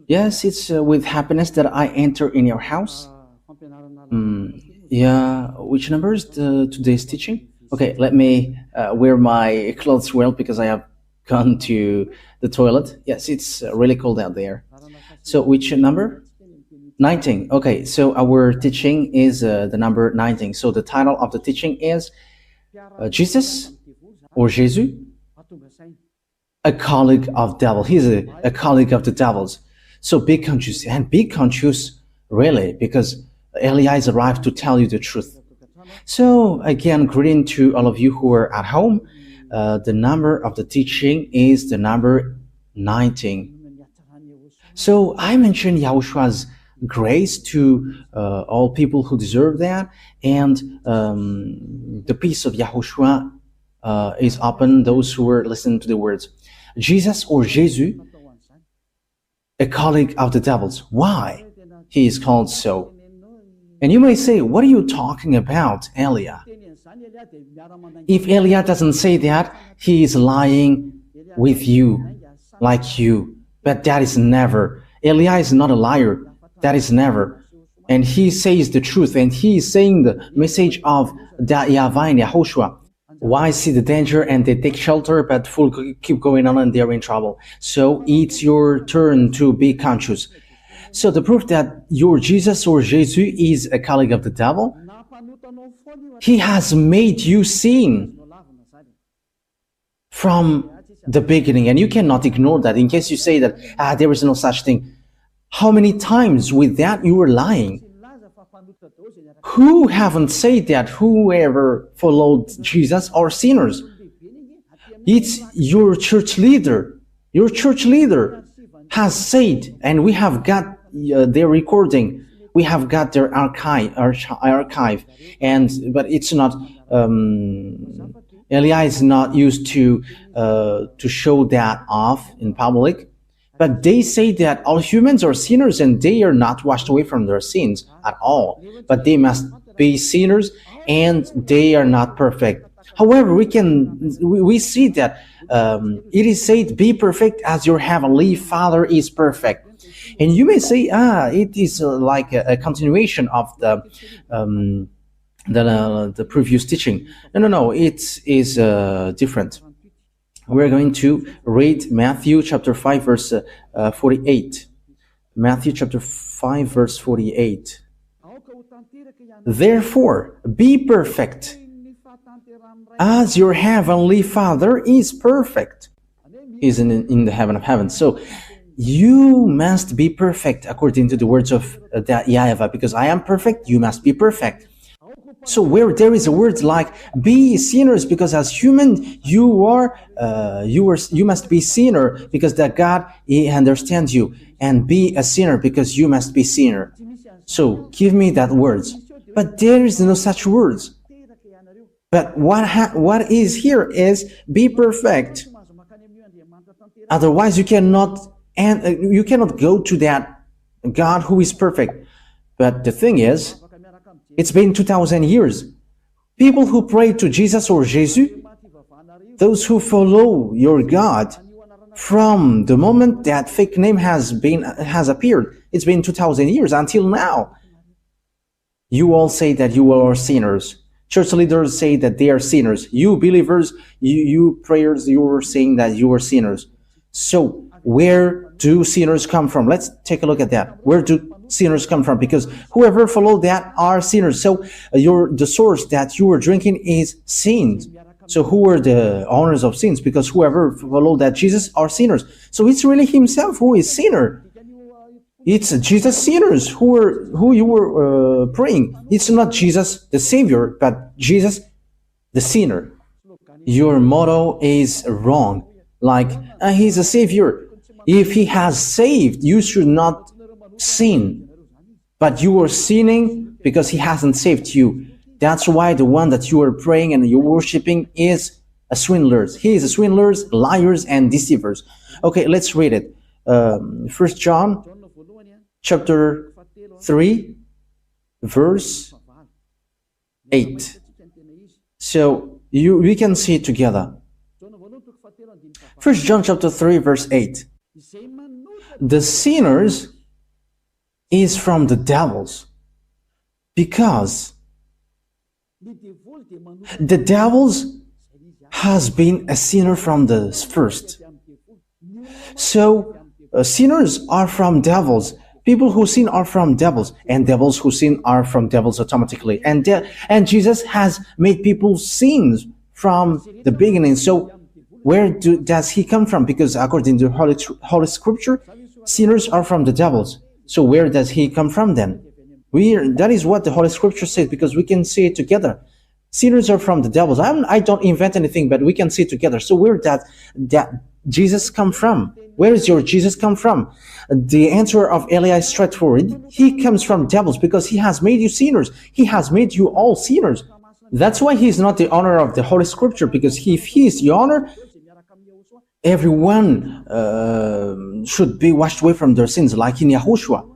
Yes, it's with happiness that I enter in your house. Yeah, which number is today's teaching? Okay, let me wear my clothes well because I have gone to the toilet. Yes, it's really cold out there. So, which number? 19. Okay, so our teaching is the number 19. So, the title of the teaching is Jesus or Jesus, a colleague of devil. He's a colleague of the devils. So be conscious and be conscious really because Elias arrived to tell you the truth. So again, greeting to all of you who are at home. The number of the teaching is the number 19. So I mentioned Yahoshua's grace to all people who deserve that, and the peace of Yahushua is upon those who are listening to the words. Jesus or Jesus, a colleague of the devils. Why he is called so? And you may say, what are you talking about, Elia? If Elia doesn't say that, he is lying with you, like you. But that is never. Elia is not a liar. That is never. And he says the truth, and he is saying the message of that YAHVAH and YAHOSHUAH. Why see the danger and they take shelter, but full keep going on and they're in trouble. So it's your turn to be conscious. So the proof that your Jesus or Jesus is a colleague of the devil, he has made you sin from the beginning, and you cannot ignore that. In case you say that there is no such thing, how many times with that you were lying? Who haven't said that whoever followed Jesus are sinners? It's your church leader. Your church leader has said, and we have got their recording. We have got their archive, but it's not. Elia is not used to show that off in public. But they say that all humans are sinners and they are not washed away from their sins at all. But they must be sinners and they are not perfect. However, we see that it is said, be perfect as your heavenly Father is perfect. And you may say, it is like a continuation of the previous teaching. No, it is different. We're going to read Matthew chapter 5 verse 48. Matthew chapter 5 verse 48. Therefore, be perfect as your heavenly Father is perfect. Is in the heaven of heavens. So you must be perfect according to the words of that YAHVAH, because I am perfect, you must be perfect. So where there is a word like be sinners, because as human you must be sinner because that God he understands you, and be a sinner because you must be sinner. So give me that words, but there is no such words. But what is here is be perfect. Otherwise you cannot go to that God who is perfect. But the thing is, it's been 2,000 years. People who pray to Jesus or Jesus, those who follow your God, from the moment that fake name has appeared, it's been 2,000 years until now. You all say that you are sinners. Church leaders say that they are sinners. You believers, you prayers, you are saying that you are sinners. So where do sinners come from? Let's take a look at that. Where do sinners come from? Because whoever followed that are sinners. So the source that you are drinking is sins. So who are the owners of sins? Because whoever followed that Jesus are sinners. So it's really himself who is sinner. It's Jesus sinners who you were praying. It's not Jesus the Savior, but Jesus the sinner. Your motto is wrong. Like he's a Savior. If he has saved, you should not sin. But you are sinning because he hasn't saved you. That's why the one that you are praying and you're worshiping is a swindler. He is a swindlers, liars, and deceivers. Okay, let's read it. 1 John chapter 3, verse 8. So we can see it together. 1 John chapter 3, verse 8. The sinners is from the devils, because the devils has been a sinner from the first. So sinners are from devils. People who sin are from devils, and devils who sin are from devils automatically. And Jesus has made people sins from the beginning. So where does he come from? Because according to Holy Scripture, sinners are from the devils. So where does he come from then? That is what the Holy Scripture says, because we can see it together. Sinners are from the devils. I don't invent anything, but we can see it together. So where does that Jesus come from? Where is your Jesus come from? The answer of Eli is straightforward. He comes from devils, because he has made you sinners. He has made you all sinners. That's why he is not the owner of the Holy Scripture, because if he is the owner, everyone should be washed away from their sins, like in YAHOSHUAH.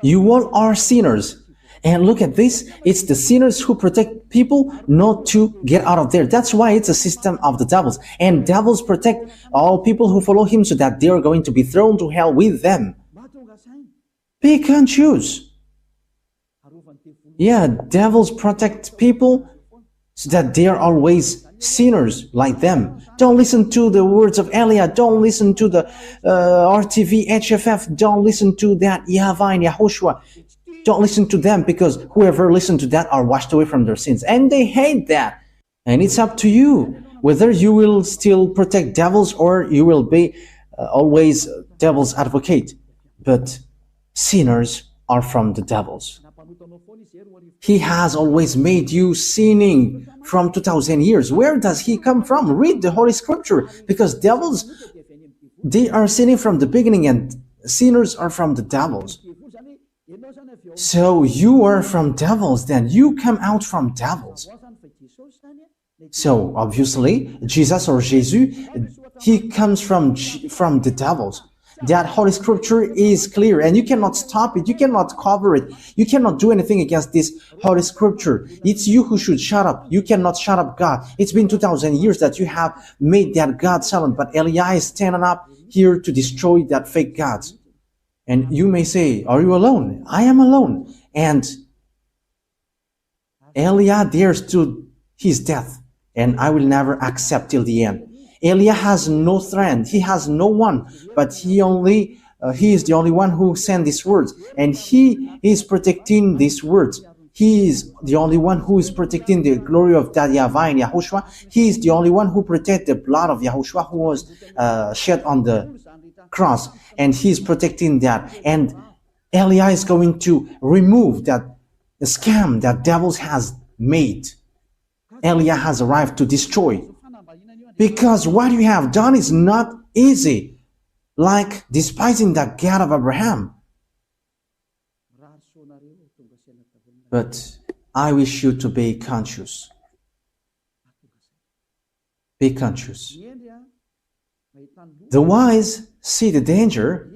You all are sinners. And look at this, it's the sinners who protect people not to get out of there. That's why it's a system of the devils. And devils protect all people who follow him, so that they are going to be thrown to hell with them. Pick and choose. Yeah, devils protect people so that they are always sinners like them. Don't listen to the words of Elia. Don't listen to the RTV, HFF. Don't listen to that YAHVAH and YAHOSHUAH. Don't listen to them, because whoever listens to that are washed away from their sins. And they hate that. And it's up to you whether you will still protect devils or you will be always devil's advocate. But sinners are from the devils. He has always made you sinning from 2,000 years. Where does he come from? Read the Holy Scripture, because devils, they are sinning from the beginning, and sinners are from the devils. So you are from devils, then you come out from devils. So obviously, Jesus or Jesus, he comes from the devils. That Holy Scripture is clear, and you cannot stop it, you cannot cover it, you cannot do anything against this Holy Scripture. It's you who should shut up. You cannot shut up God. It's been 2,000 years that you have made that God silent, but Eli is standing up here to destroy that fake gods. And you may say, are you alone? I am alone. And Eli dares to his death, and I will never accept till the end. Eli has no friend. He has no one, but he is the only one who sent these words, and he is protecting these words. He is the only one who is protecting the glory of that YAHVAH and YAHOSHUAH. He is the only one who protects the blood of YAHOSHUAH, who was shed on the cross, and he is protecting that. And Eli is going to remove that scam that devils has made. Eli has arrived to destroy. Because what you have done is not easy, like despising the God of Abraham. But I wish you to be conscious. Be conscious. The wise see the danger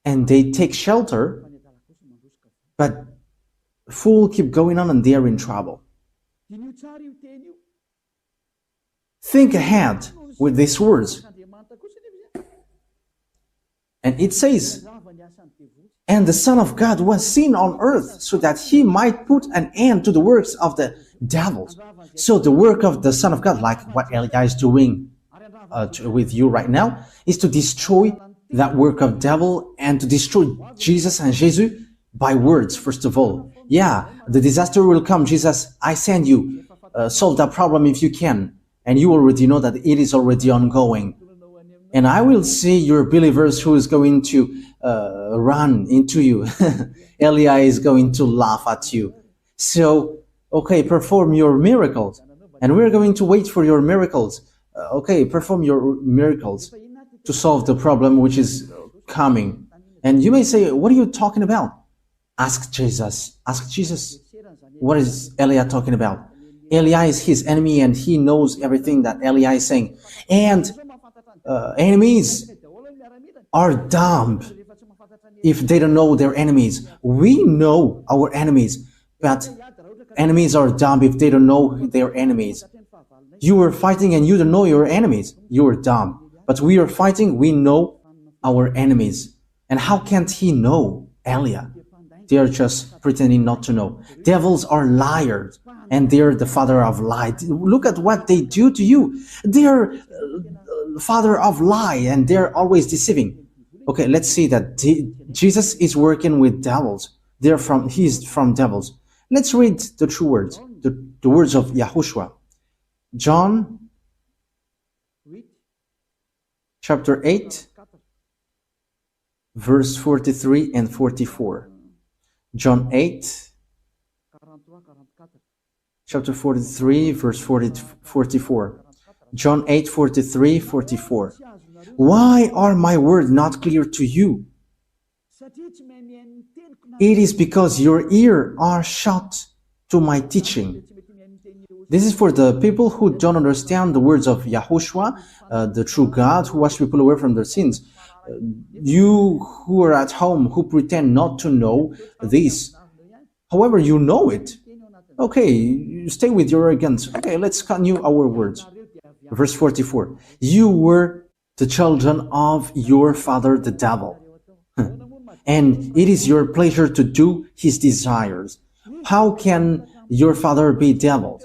and they take shelter, but fool keep going on and they are in trouble. Think ahead with these words. And it says, and the Son of God was seen on earth so that he might put an end to the works of the devils. So the work of the Son of God, like what Eli is doing with you right now, is to destroy that work of devil and to destroy Jesus and Jesus by words, first of all. Yeah, the disaster will come. Jesus, I send you. Solve that problem if you can. And you already know that it is already ongoing. And I will see your believers who is going to run into you. Eli is going to laugh at you. So, okay, perform your miracles. And we're going to wait for your miracles. Okay, perform your miracles to solve the problem which is coming. And you may say, what are you talking about? Ask Jesus. Ask Jesus. What is Eli talking about? Eli is his enemy, and he knows everything that Eli is saying. And enemies are dumb if they don't know their enemies. We know our enemies, but enemies are dumb if they don't know their enemies. You are fighting and you don't know your enemies. You are dumb. But we are fighting, we know our enemies. And how can't he know, Elia? They are just pretending not to know. Devils are liars, and they're the father of lie. Look at what they do to you. They're father of lie, and they're always deceiving. Okay, let's see that Jesus is working with devils. He's from devils. Let's read the true words, the words of YAHOSHUAH. John chapter 8, verse 43 and 44. John 8, chapter 43, verse 44. John 8, 43, 44. Why are my words not clear to you? It is because your ears are shut to my teaching. This is for the people who don't understand the words of YAHOSHUAH, the true God who washed people away from their sins. You who are at home, who pretend not to know this, however, you know it. Okay, you stay with your arrogance. Okay, let's continue our words. Verse 44. You were the children of your father the devil, and it is your pleasure to do his desires. How can your father be devil?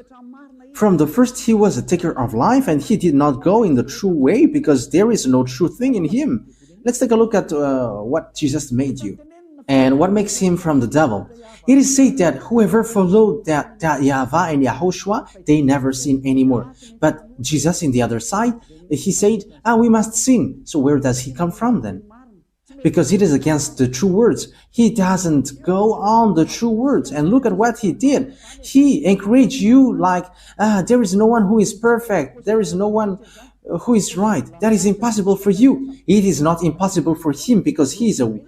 From the first he was a taker of life, and he did not go in the true way because there is no true thing in him. Let's take a look at what Jesus made you and what makes him from the devil. It is said that whoever followed that YAHVAH and YAHOSHUAH, they never sin anymore. But Jesus, in the other side, he said, we must sin. So where does he come from then? Because it is against the true words. He doesn't go on the true words. And look at what he did. He encouraged you like, there is no one who is perfect. There is no one who is right. That is impossible for you. It is not impossible for him because he is a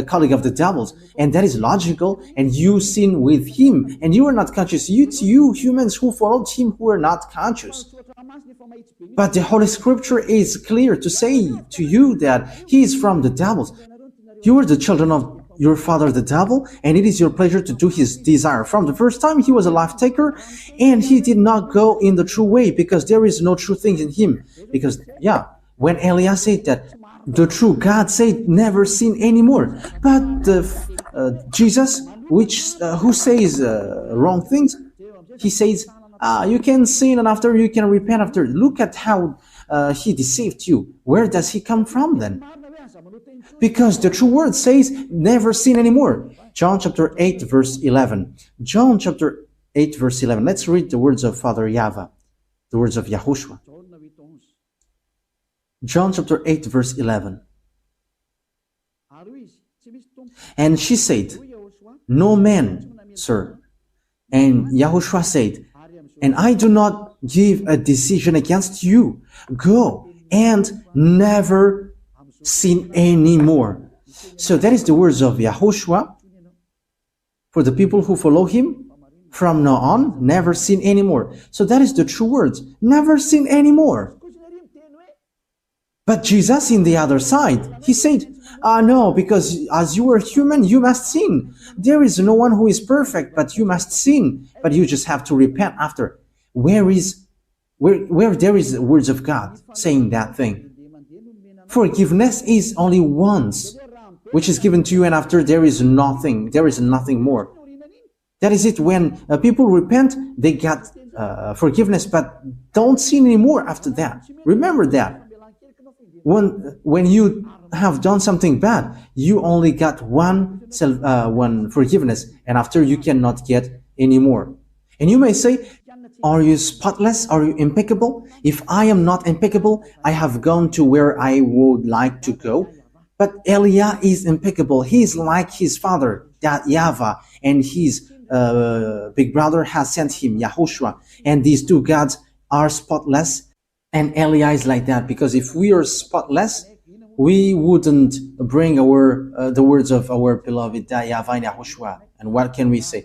colleague of the devil's, and that is logical. And you sin with him, and you are not conscious. It's you humans who followed him who are not conscious. But the Holy Scripture is clear to say to you that he is from the devil's. You are the children of your father the devil, and it is your pleasure to do his desire. From the first time he was a life taker, and he did not go in the true way because there is no true thing in him. Because when Elias said that the true God said never sin anymore, but Jesus, who says wrong things, he says you can sin and after you can repent after. Look at how he deceived you. Where does he come from then? Because the true word says never sin anymore. John chapter 8 verse 11. John chapter 8 verse 11. Let's read the words of Father YAHVAH, the words of YAHOSHUAH. John chapter 8 verse 11. And she said, no man, sir. And YAHOSHUAH said, and I do not give a decision against you. Go and never sin anymore. So that is the words of YAHOSHUAH for the people who follow him. From now on, never sin anymore. So that is the true words. Never sin anymore. But Jesus, in the other side, he said, no, because as you are human, you must sin. There is no one who is perfect, but you must sin. But you just have to repent after. Where there is the words of God saying that thing? Forgiveness is only once, which is given to you, and after there is nothing more. That is it. When people repent, they get forgiveness, but don't sin anymore after that. Remember that. When you have done something bad, you only got one forgiveness, and after you cannot get any more. And you may say, are you spotless? Are you impeccable? If I am not impeccable, I have gone to where I would like to go. But Elia is impeccable. He is like his father, that YAHVAH, and his big brother has sent him, YAHOSHUAH. And these two gods are spotless. And Elia is like that, because if we are spotless, we wouldn't bring the words of our beloved YAHVAH and YAHOSHUAH. And what can we say?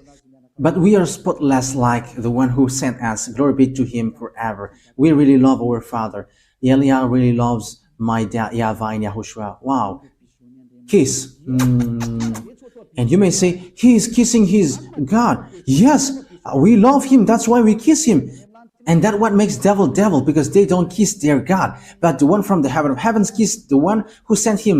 But we are spotless like the one who sent us. Glory be to him forever. We really love our Father. Elia really loves my YAHVAH and YAHOSHUAH. Wow. Kiss. And you may say, he is kissing his God. Yes, we love him. That's why we kiss him. And that's what makes devil devil, because they don't kiss their God. But the one from the heaven of heavens kissed the one who sent him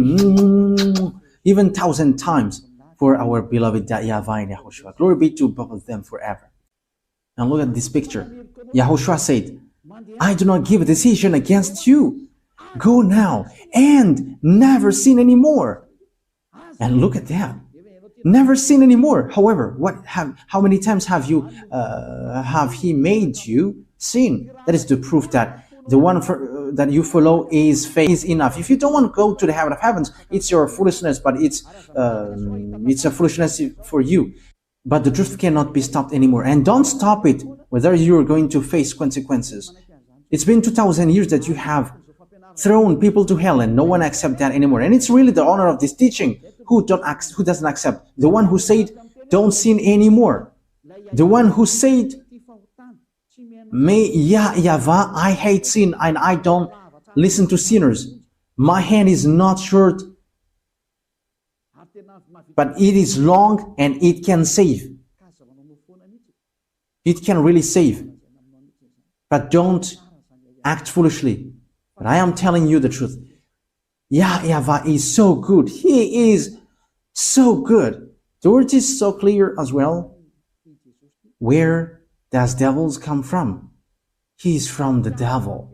even 1,000 times for our beloved YAHVAH and YAHOSHUAH. Glory be to both of them forever. Now look at this picture. YAHOSHUAH said, I do not give a decision against you. Go now and never sin anymore. And look at that. Never sin anymore. However, how many times have he made you sin? That is the proof that the one that you follow is enough. If you don't want to go to the heaven of heavens, it's your foolishness, but it's a foolishness for you. But the truth cannot be stopped anymore. And don't stop it, whether you're going to face consequences. It's been 2,000 years that you have thrown people to hell, and no one accepts that anymore. And it's really the honor of this teaching. Who doesn't accept? The one who said, don't sin anymore. The one who said, YAHVAH, I hate sin and I don't listen to sinners. My hand is not short, but it is long and it can save. It can really save. But don't act foolishly. But I am telling you the truth. YAHVAH is so good. He is so good. The word is so clear as well. Where does devils come from? He is from the devil.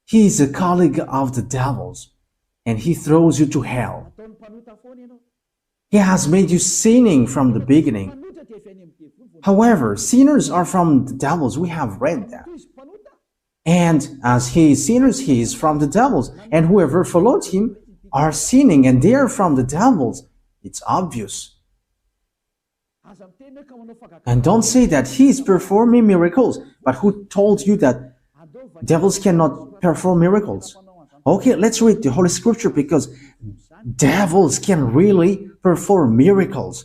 He is a colleague of the devils, and he throws you to hell. He has made you sinning from the beginning. However, sinners are from the devils. We have read that. And as he is sinners, he is from the devils. And whoever followed him are sinning, and they are from the devils. It's obvious. And don't say that he is performing miracles. But who told you that devils cannot perform miracles? Okay, let's read the Holy Scripture, because devils can really perform miracles.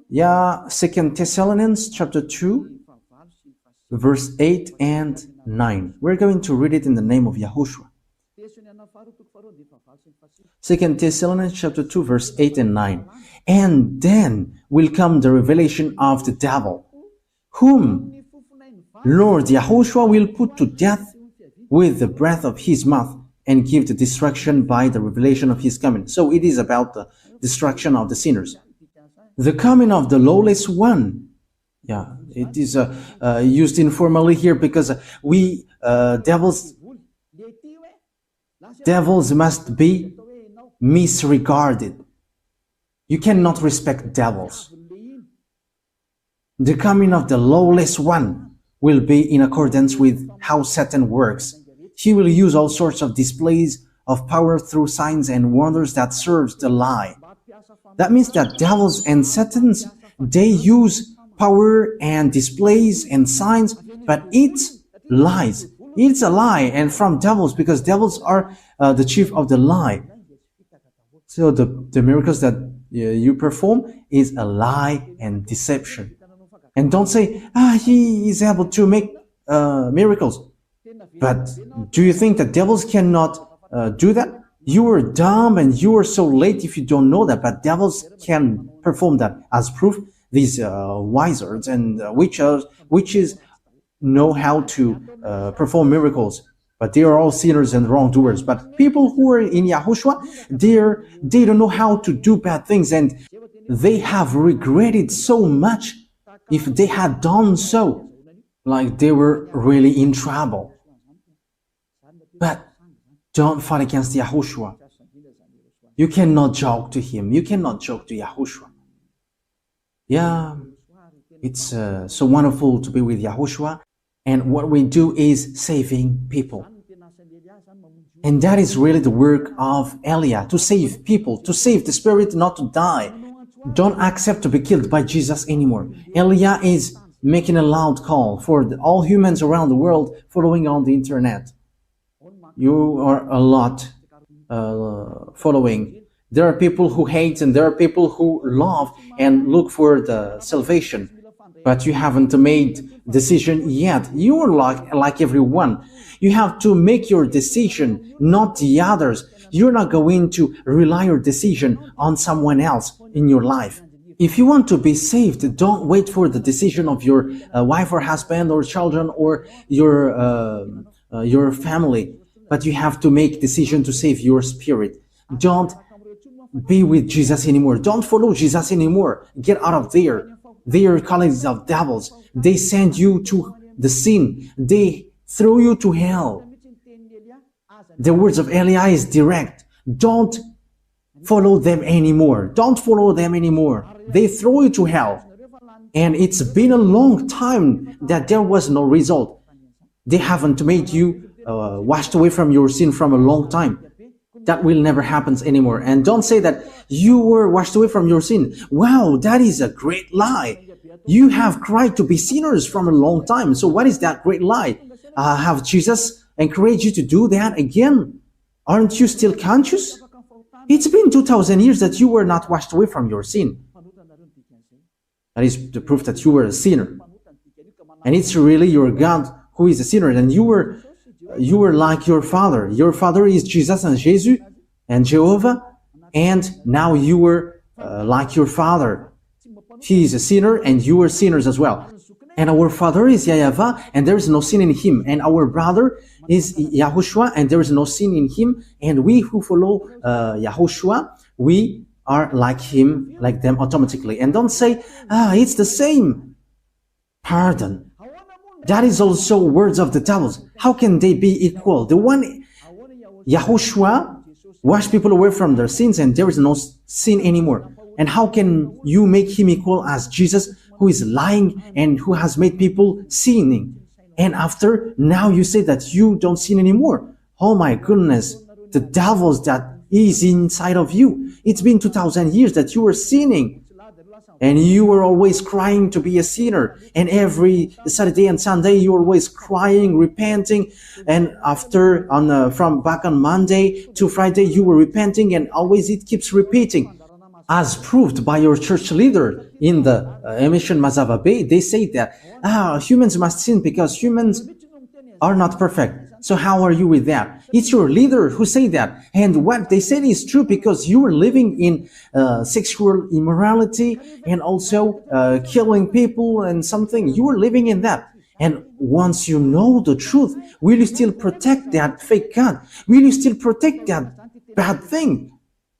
Yeah, 2 Thessalonians chapter 2, verse 8 and 9. We're going to read it in the name of Yahushua. 2 Thessalonians chapter 2, verse 8 and 9. And then will come the revelation of the devil, whom Lord Yahushua will put to death with the breath of his mouth, and give the destruction by the revelation of his coming. So it is about the destruction of the sinners. The coming of the lawless one. Yeah, it is used informally here, because devils must be misregarded. You cannot respect devils. The coming of the lawless one will be in accordance with how Satan works. He will use all sorts of displays of power through signs and wonders that serves the lie. That means that devils and Satans, they use power and displays and signs, but it's lies. It's a lie, and from devils, because devils are the chief of the lie. So the miracles that you perform is a lie and deception. And don't say, he is able to make miracles. But do you think that devils cannot do that? You are dumb and you are so late if you don't know that, but devils can perform that. As proof, these wizards and witches know how to perform miracles, but they are all sinners and wrongdoers. But people who are in Yahushua, they don't know how to do bad things, and they have regretted so much if they had done so, like they were really in trouble. But don't fight against Yahushua. You cannot joke to him. You cannot joke to Yahushua. Yeah, it's so wonderful to be with Yahushua. And what we do is saving people. And that is really the work of Elia, to save people, to save the spirit not to die. Don't accept to be killed by Jesus anymore. Elia is making a loud call for all humans around the world following on the internet. You are a lot following. There are people who hate and there are people who love and look for the salvation. But you haven't made decision yet. You are like everyone. You have to make your decision, not the others. You're not going to rely your decision on someone else in your life. If you want to be saved, don't wait for the decision of your wife or husband or children or your family, but you have to make decision to save your spirit. Don't be with Jesus anymore. Don't follow Jesus anymore. Get out of there. They are colleagues of devils. They send you to the sin. They throw you to hell. The words of Eliah is direct. Don't follow them anymore. Don't follow them anymore. They throw you to hell. And it's been a long time that there was no result. They haven't made you washed away from your sin from a long time. That will never happen anymore. And don't say that you were washed away from your sin. Wow, that is a great lie. You have cried to be sinners from a long time. So what is that great lie? Have Jesus encouraged you to do that again? Aren't you still conscious? It's been 2,000 years that you were not washed away from your sin. That is the proof that you were a sinner. And it's really your God who is a sinner. And you were like your father. Your father is Jesus and Jesus and Jehovah. And now you were like your father. He is a sinner and you were sinners as well. And our father is YAHVAH and there is no sin in him. And our brother is YAHOSHUAH and there is no sin in him. And we who follow YAHOSHUAH, we are like him, like them automatically. And don't say, it's the same. Pardon. That is also words of the devils. How can they be equal? The one, YAHOSHUAH, wash people away from their sins and there is no sin anymore. And how can you make him equal as Jesus, who is lying and who has made people sinning? And after, now you say that you don't sin anymore. Oh my goodness, the devils that is inside of you. It's been 2,000 years that you were sinning. And you were always crying to be a sinner. And every Saturday and Sunday, you were always crying, repenting. And after, from back on Monday to Friday, you were repenting. And always it keeps repeating. As proved by your church leader in the emission Mazava Bay, they say that humans must sin because humans are not perfect. So how are you with that? It's your leader who say that. And what they say is true because you are living in sexual immorality and also killing people and something. You are living in that. And once you know the truth, will you still protect that fake God? Will you still protect that bad thing?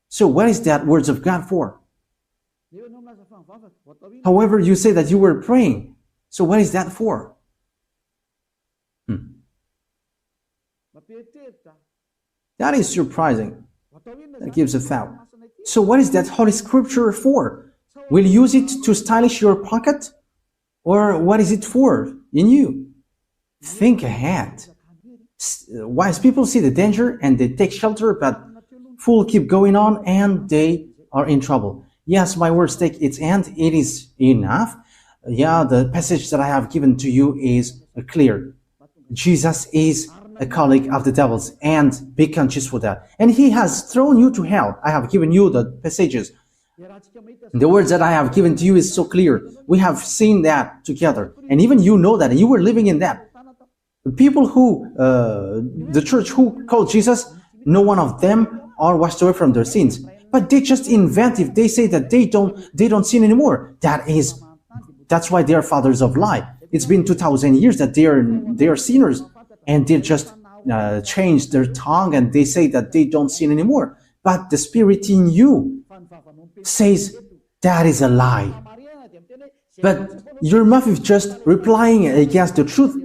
So what is that words of God for? However, you say that you were praying. So what is that for? That is surprising. That gives a thought. So what is that Holy Scripture for? Will you use it to stylish your pocket? Or what is it for in you? Think ahead. Wise people see the danger and they take shelter, but fools keep going on and they are in trouble. Yes, my words take its end. It is enough. Yeah, the passage that I have given to you is clear. Jesus is a colleague of the devils, and be conscious for that. And he has thrown you to hell. I have given you the passages. The words that I have given to you is so clear. We have seen that together. And even you know that, and you were living in that. The people who, the church who called Jesus, no one of them are washed away from their sins. But they just invent, if they say that they don't sin anymore. That's why they are fathers of lie. It's been 2,000 years that they are sinners, and they just changed their tongue and they say that they don't sin anymore. But the Spirit in you says that is a lie. But your mouth is just replying against the truth,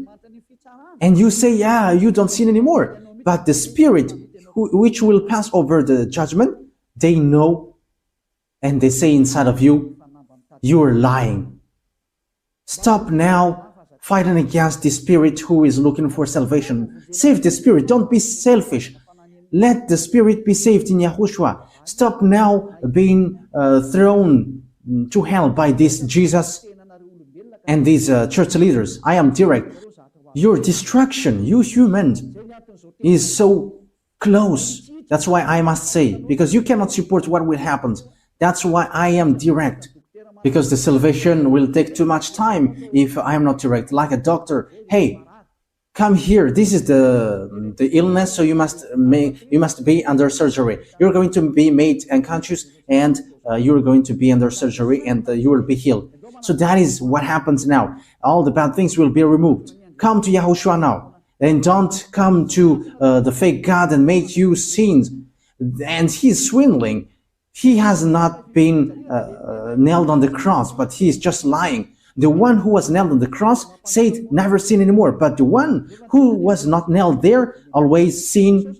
and you say, yeah, you don't sin anymore. But the Spirit, which will pass over the judgment, they know, and they say inside of you, you are lying. Stop now fighting against the Spirit who is looking for salvation. Save the Spirit. Don't be selfish. Let the Spirit be saved in YAHOSHUAH. Stop now being thrown to hell by this Jesus and these church leaders. I am direct. Your destruction, you humans, is so close. That's why I must say, because you cannot support what will happen. That's why I am direct. Because the salvation will take too much time if I am not direct. Like a doctor, hey, come here. This is the illness, so you must be under surgery. You're going to be made unconscious, and you're going to be under surgery, and you will be healed. So that is what happens now. All the bad things will be removed. Come to Yahushua now, and don't come to the fake God and make you sins. And he's swindling. He has not been nailed on the cross, but he is just lying. The one who was nailed on the cross said, never sin anymore. But the one who was not nailed there always sin.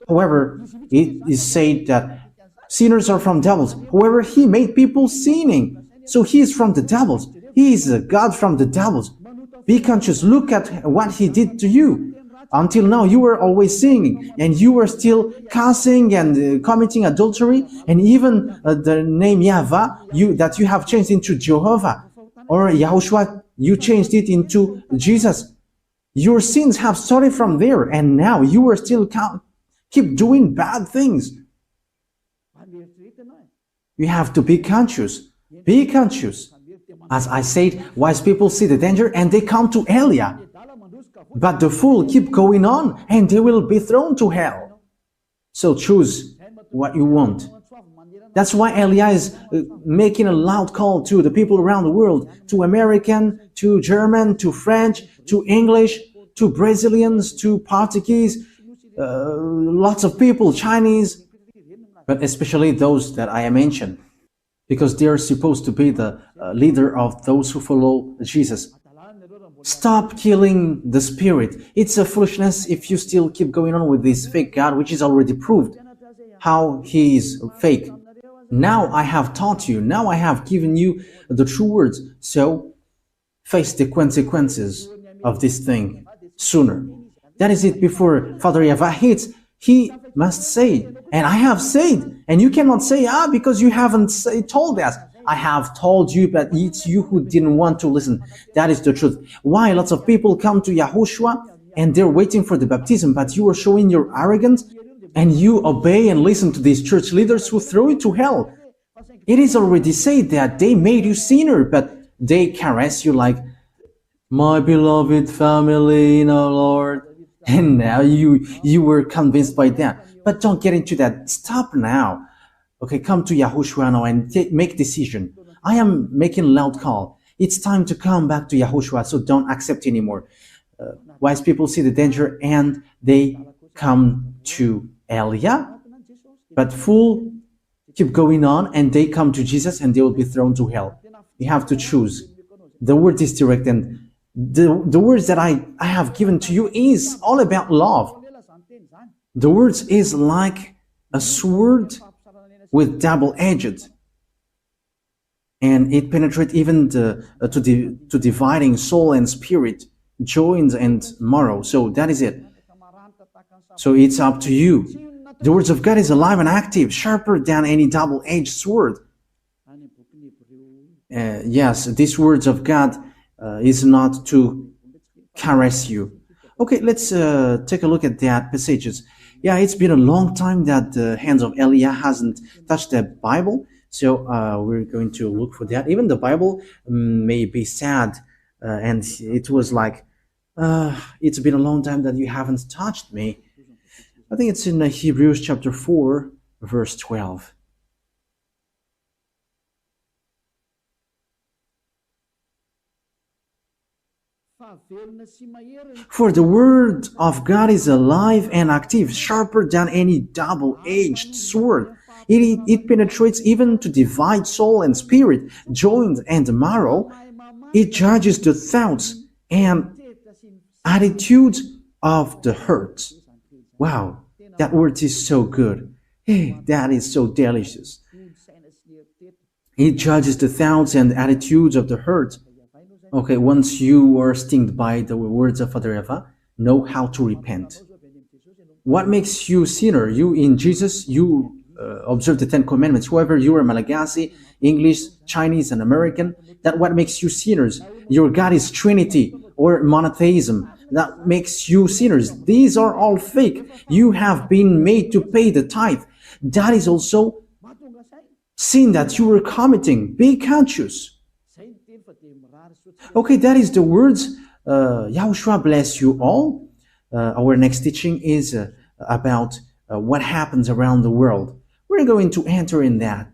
However, it is said that sinners are from devils. However, he made people sinning. So he is from the devils. He is a God from the devils. Be conscious. Look at what he did to you. Until now, you were always sinning, and you were still cursing and committing adultery, and even the name YAHVAH that you have changed into Jehovah, or YAHOSHUAH, you changed it into Jesus. Your sins have started from there, and now you are still keep doing bad things. You have to be conscious. Be conscious. As I said, wise people see the danger and they come to Elia. But the fool keep going on and they will be thrown to hell. So choose what you want. That's why Elia is making a loud call to the people around the world, to American, to German, to French, to English, to Brazilians, to Portuguese, lots of people, Chinese, but especially those that I mentioned, because they are supposed to be the leader of those who follow Jesus. Stop killing the spirit. It's a foolishness if you still keep going on with this fake God, which is already proved how he is fake. Now I have taught you. Now I have given you the true words. So face the consequences of this thing sooner. That is it. Before Father YAHVAH hits, he must say, and I have said, and you cannot say, because you haven't told us. I have told you, but it's you who didn't want to listen. That is the truth. Why lots of people come to YAHOSHUAH and they're waiting for the baptism, but you are showing your arrogance and you obey and listen to these church leaders who throw you to hell. It is already said that they made you sinner, but they caress you like, my beloved family in our Lord. And now you were convinced by that. But don't get into that. Stop now. Okay, come to YAHOSHUAH now and make decision. I am making a loud call. It's time to come back to YAHOSHUAH, so don't accept anymore. Wise people see the danger and they come to Elia, but fool keep going on and they come to Jesus and they will be thrown to hell. You have to choose. The word is direct, and the words that I have given to you is all about love. The words is like a sword with double-edged, and it penetrates even to dividing soul and spirit, joints and marrow. So that is it. So it's up to you. The words of God is alive and active, sharper than any double-edged sword. Yes, these words of God is not to caress you. Okay, let's take a look at that passages. Yeah, it's been a long time that the hands of Elia hasn't touched the Bible, so we're going to look for that. Even the Bible may be sad, and it was like, it's been a long time that you haven't touched me. I think it's in Hebrews chapter 4, verse 12. For the word of God is alive and active, sharper than any double-edged sword. It penetrates even to divide soul and spirit, joints and marrow. It judges the thoughts and attitudes of the heart. Wow, that word is so good. Hey, that is so delicious. It judges the thoughts and attitudes of the heart. Okay, once you are stung by the words of Father YAHVAH, know how to repent. What makes you sinner? You in Jesus, you observe the 10 commandments. Whoever you are, Malagasy, English, Chinese, and American, that what makes you sinners. Your God is Trinity or monotheism. That makes you sinners. These are all fake. You have been made to pay the tithe. That is also sin that you were committing. Be conscious. Okay, that is the words Yahushua bless you all. Our next teaching is about what happens around the world. We're going to enter in that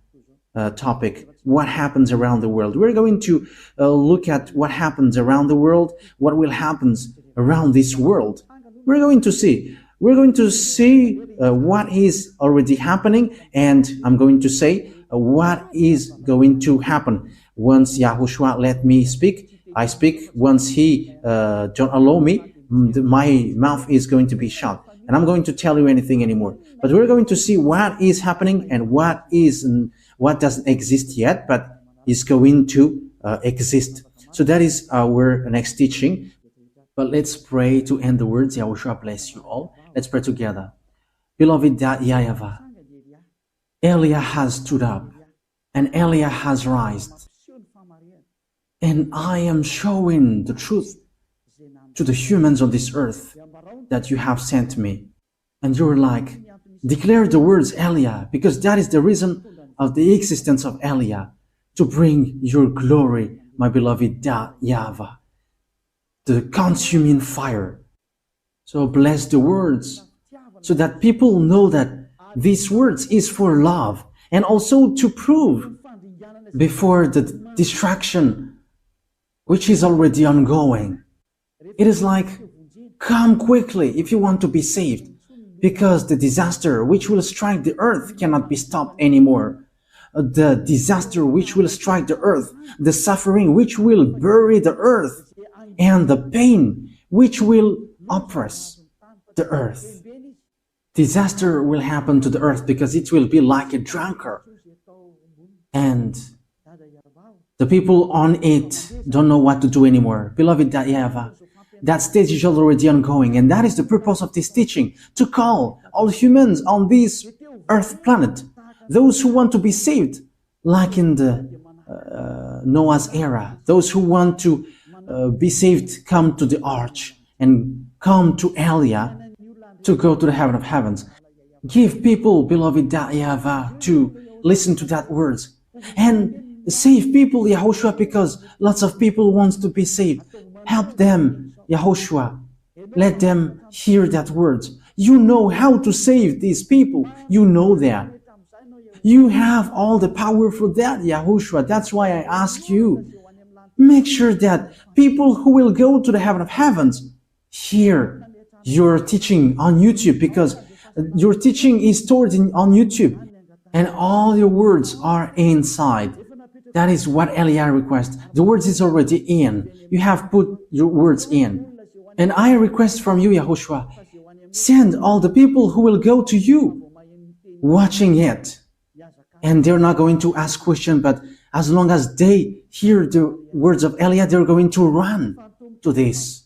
topic, what happens around the world. We're going to look at what happens around the world, what will happen around this world. We're going to see what is already happening, and I'm going to say what is going to happen. Once Yahushua let me speak, I speak. Once he don't allow me, my mouth is going to be shut, and I'm going to tell you anything anymore. But we're going to see what is happening and what doesn't exist yet, but is going to exist. So that is our next teaching. But let's pray to end the words. Yahushua bless you all. Let's pray together. Beloved YAHVAH, Elia has stood up and Elia has risen. And I am showing the truth to the humans on this earth that you have sent me. And you're like, declare the words Elia, because that is the reason of the existence of Elia, to bring your glory, my beloved YAHVAH, the consuming fire. So bless the words, so that people know that these words is for love, and also to prove before the distraction which is already ongoing. It is like, come quickly if you want to be saved, because the disaster which will strike the earth cannot be stopped anymore. The disaster which will strike the earth, the suffering which will bury the earth, and the pain which will oppress the earth. Disaster will happen to the earth because it will be like a drunkard. And the people on it don't know what to do anymore. Beloved YAHVAH, that stage is already ongoing, and that is the purpose of this teaching, to call all humans on this earth planet, those who want to be saved, like in the Noah's era, those who want to be saved, come to the arch and come to Elia to go to the heaven of heavens. Give people, beloved YAHVAH, to listen to that words and save people, Yahushua, because lots of people want to be saved. Help them, Yahushua. Let them hear that words. You know how to save these people. You know that. You have all the power for that, Yahushua. That's why I ask you, make sure that people who will go to the heaven of heavens hear your teaching on YouTube, because your teaching is stored on YouTube and all your words are inside. That is what Elia requests. The words is already in. You have put your words in. And I request from you, Yahushua, send all the people who will go to you watching it. And they're not going to ask questions, but as long as they hear the words of Elia, they're going to run to this.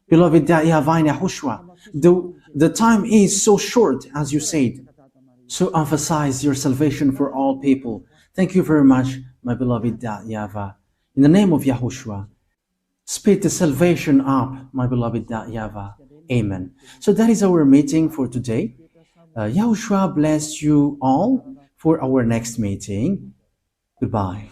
Beloved YAHVAH and Yahushua, the time is so short, as you said. So emphasize your salvation for all people. Thank you very much, my beloved YAHVAH. In the name of Yahushua, speed the salvation up, my beloved YAHVAH. Amen. So that is our meeting for today. Yahushua bless you all for our next meeting. Goodbye.